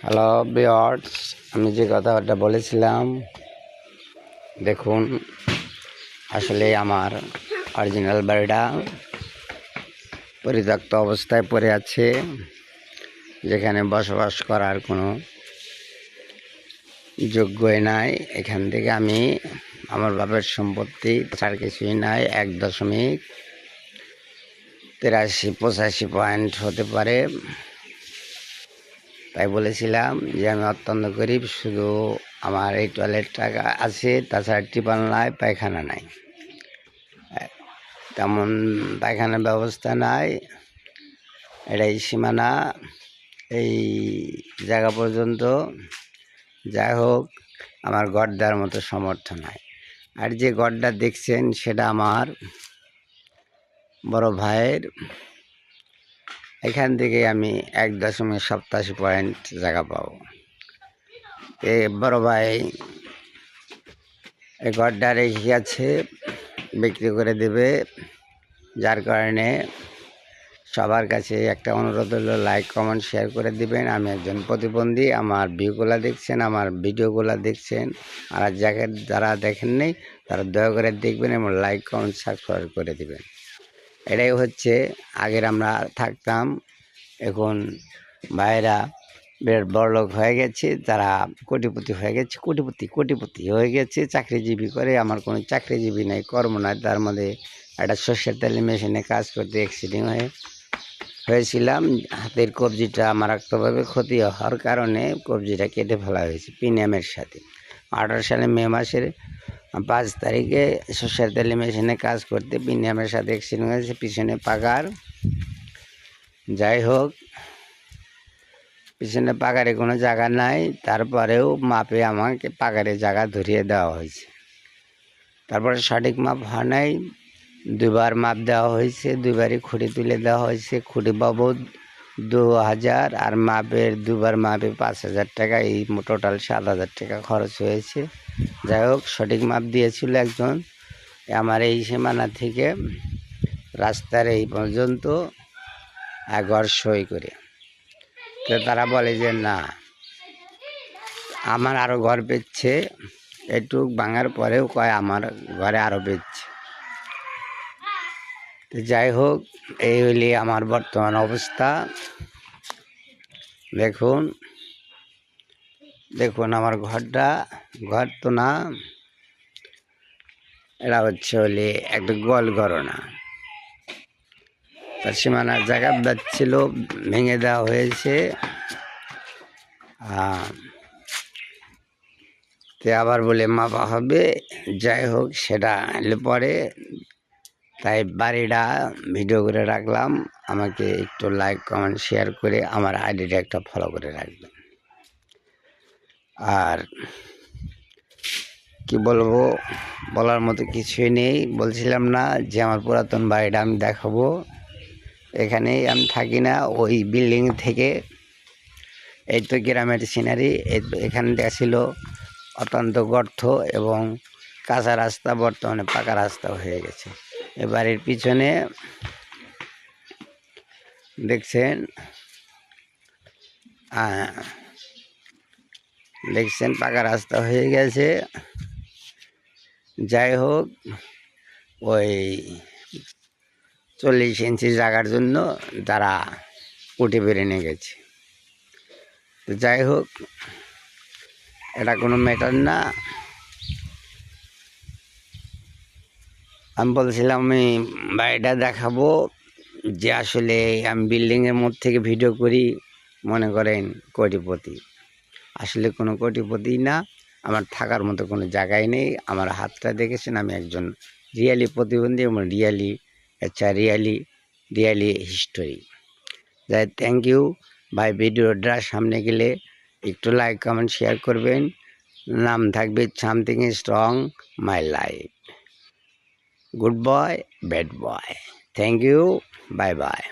Hello viewers, আমি যে কথাটা বলেছিলাম, দেখুন আসলে আমার অরিজিনাল বাড়িটা পরিত্যক্ত অবস্থায় পড়ে আছে, যেখানে বসবাস করার কোনো যোগ্যই নাই। এখান থেকে আমি আমার বাপের সম্পত্তি ছাড় কিছুই নাই, 1.83-85 হতে পারে। তাই বলেছিলাম যে আমি অত্যন্ত গরিব, শুধু আমার এই টয়লেটটা আছে, তাছাড়া টিপাল নাই, পায়খানা নাই, তেমন পায়খানার ব্যবস্থা নাই। এটাই সীমানা, এই জায়গা পর্যন্ত। যাই হোক, আমার ঘর দেওয়ার মতো সামর্থ্য নাই। আর যে ঘরটা দেখছেন সেটা আমার বড় ভাইয়ের। এখান থেকে আমি 1.87 জায়গা পাবো। বড় ভাই এই ঘরটা রেখে গেছে, বিক্রি করে দেবে। যার কারণে সবার কাছে একটা অনুরোধ হলো, লাইক কমেন্ট শেয়ার করে দিবেন। আমি একজন প্রতিবন্ধী, আমার ভিউগুলো দেখছেন, আমার ভিডিওগুলো দেখছেন, আর যারা দেখেননি তারা দয়া করে দেখবেন এবং লাইক কমেন্ট সাবস্ক্রাইব করে দিবেন। এটাই হচ্ছে, আগের আমরা থাকতাম, এখন ভাইয়েরা বিরাট বড়লোক হয়ে গেছে, তারা কোটিপতি হয়ে গেছে, কোটিপতি হয়ে গেছে, চাকরিজীবী করে। আমার কোনো চাকরিজীবী নাই, কর্ম নাই। তার মধ্যে একটা সর্ষের তেলের মেশিনে কাজ করতে অ্যাক্সিডেন্ট হয়েছিলাম। হাতের কবজিটা মারাত্মকভাবে ক্ষতি হওয়ার কারণে কবজিটা কেটে ফেলা হয়েছে প্রিমিয়ামের সাথে। 18 সালে মে মাসের 5 তারিখে সর্ষের তেলের মেশিনে কাজ করতে প্রিমিয়ামের সাথে অ্যাক্সিডেন্ট হয়েছে, পিছনে পাকার। যাই হোক, পিছনে পাকারে কোনো জায়গা নাই, তারপরেও মাপে আমাকে পাকারে জায়গা ধরিয়ে দেওয়া হয়েছে। তারপরে সঠিক মাপ হয় নাই, দুবার মাপ দেওয়া হয়েছে, দুবারই খুঁটি তুলে দেওয়া হয়েছে। খুঁটি বাবদ 2000 আর মাপের দুবার মাপে 5000 টাকা, এই টোটাল 7000 টাকা খরচ হয়েছে। যাই হোক, সঠিক মাপ দিয়েছিল একজন। আমার এই সীমানা থেকে রাস্তার এই পর্যন্ত ঘর সই করে। তো তারা বলে যে না, আমার আরও ঘর পেচ্ছে, একটু ভাঙার পরেও কয় আমার ঘরে আরও পেচ্ছে। তো যাই হোক, এই হলি আমার বর্তমান অবস্থা। দেখুন আমার ঘরটা, ঘর তো না, এটা হচ্ছে একটা গোয়াল ঘরও না। তার সীমানার জায়গা ছিল, ভেঙে দেওয়া হয়েছে। তে আবার বলে মাপা হবে। যাই হোক, সেটা এলে পরে। তাই বাড়িটা ভিডিও করে রাখলাম। আমাকে একটু লাইক কমেন্ট শেয়ার করে আমার আইডিটা একটা ফলো করে রাখবেন। আর কি বলবো, বলার মতো কিছুই নেই। বলছিলাম না যে আমার পুরাতন বাড়িটা আমি দেখাবো, এখানেই আমি থাকি না, ওই বিল্ডিং থেকে। এই তো গ্রামের সিনারি। এখানে ছিল অত্যন্ত গর্ত এবং কাঁচা রাস্তা, বর্তমানে পাকা রাস্তা হয়ে গেছে। এ বাড়ির পিছনে দেখছেন পাকা রাস্তা হয়ে গেছে। যাই হোক, ওই 40 ইঞ্চি জায়গার জন্য তারা উঠে বেড়ে নিয়ে গেছে। তো যাই হোক, এটা কোনো ম্যাটার না। আমি বলছিলাম আমি বাড়িটা দেখাবো, যে আসলে আমি বিল্ডিংয়ের মধ্যে থেকে ভিডিও করি, মনে করেন কোটিপতি। আসলে কোনো কোটিপতি না, আমার থাকার মতো কোনো জায়গায় নেই। আমার হাতটা দেখেছেন, আমি একজন রিয়ালি প্রতিবন্ধী এবং রিয়ালি হিস্টোরি। যাই, থ্যাংক ইউ ভাই। ভিডিওটা সামনে গেলে একটু লাইক কমেন্ট শেয়ার করবেন। নাম থাকবে something strong my life. Good boy, bad boy. Thank you, bye by.